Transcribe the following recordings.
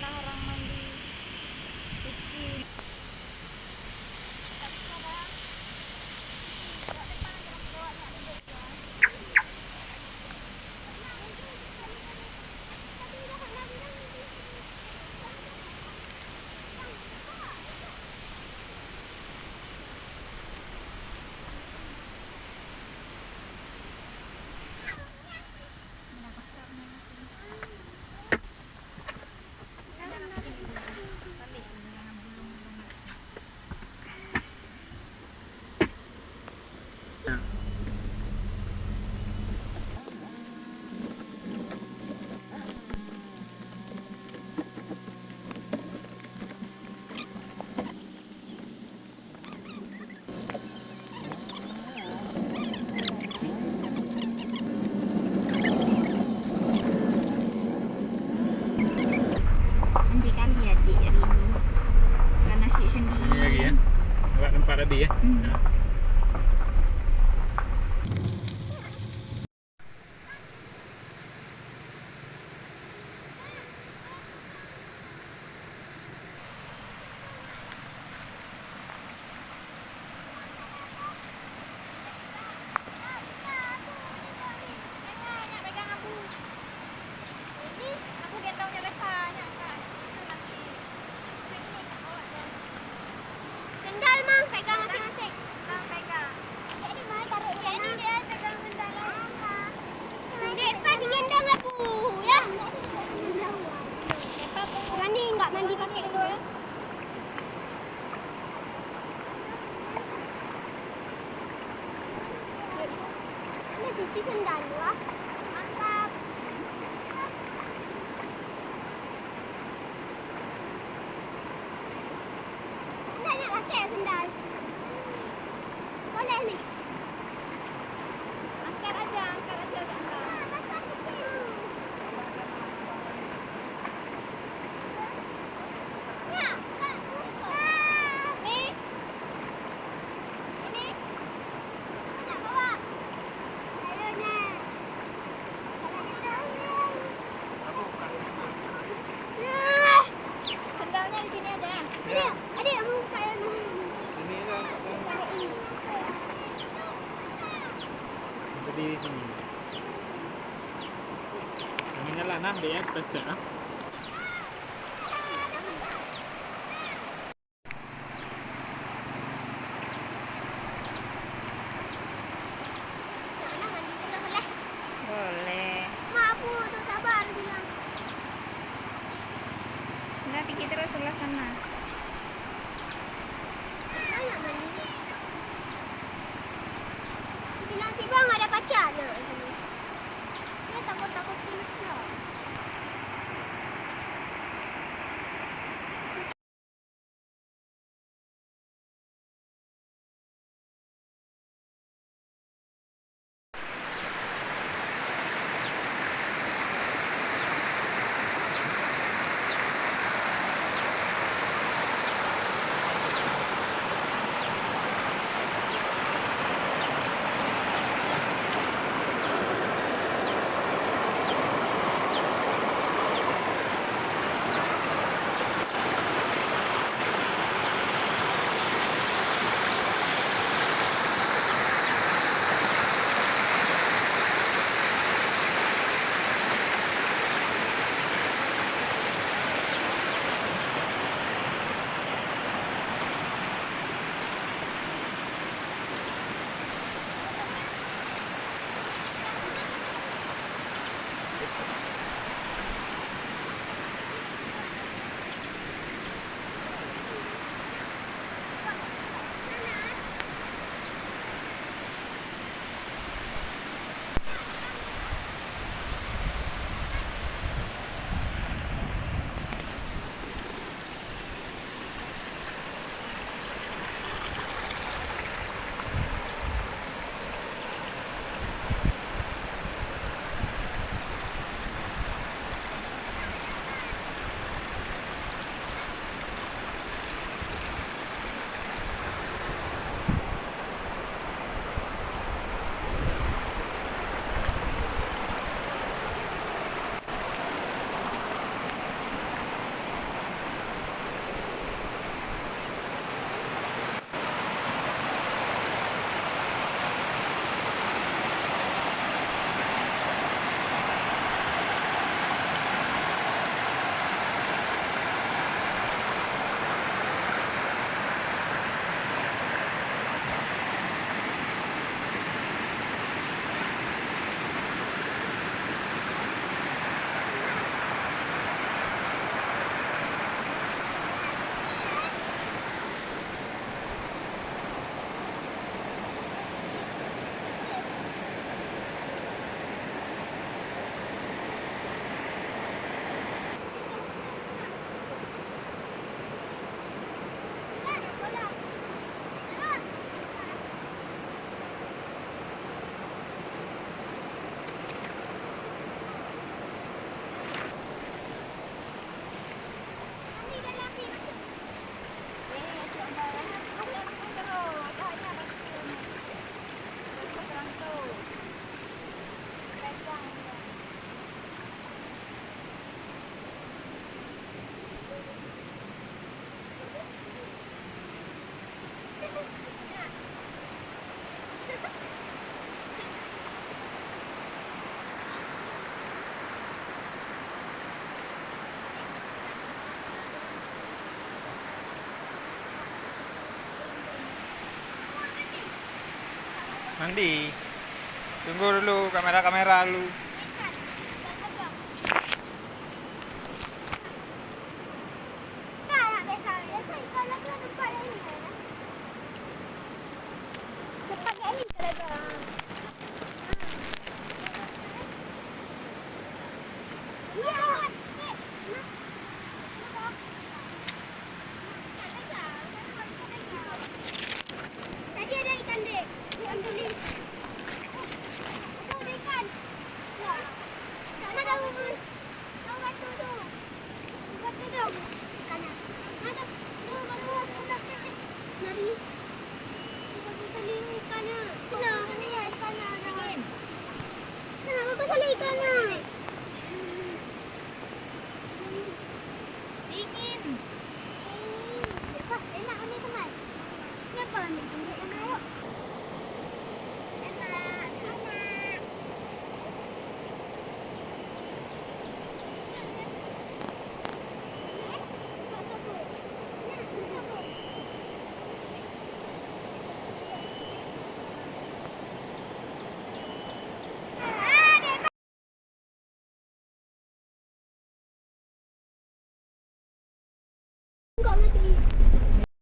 orang mandi kucing. Nanti kali adik hari ni makan nasi sendiri. Ini lagi ya. Awak tempat tadi ya. Ha. Sendal mang pegang masing-masing. Mang pegang. Jadi mai taruh dia ni dia pegang sendal. Depa digendong aku ya. Depa berani enggak mandi pakai dulu ya. Ini cuci sendal dulu ah. Mantap. Nak pakai sendal. Boleh ni. Angkat aja kat atas. Ya, ni. Ini. Nak bawa. Ayonya. Sendalnya di sini ada. Ya. Adik, aku buka yang ni. Sini lah. Jadi sini. Jangan jalan nah dia pesat ah. Nak mandi dulu boleh? Boleh. Mak aku tu sabar bilang. Enggak, pergi terus sebelah sana. Nak mandi ni. Bilang si bang ada pacar nak sini. Dia takut-takut sini pula. mandi. Tunggu dulu kamera lu. Tadi ada ikan dek. Diambilin. Ada ikan. Sana daun. Daun batu tu. Batu daun. Kanan. Ada. Daun batu. Sudah. Mari. Bagus sekali ikannya. Kenapa ni ikannya? Kenapa bagus sekali ikannya? Dingin. Enak ni teman. Kenapa ambil tunjuk yang awak? Enak. Enak.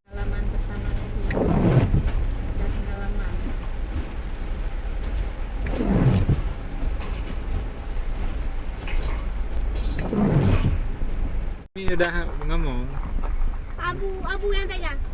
Halaman pertama lagi. Dari halaman. Ini udah ngomong. Abu yang pegang.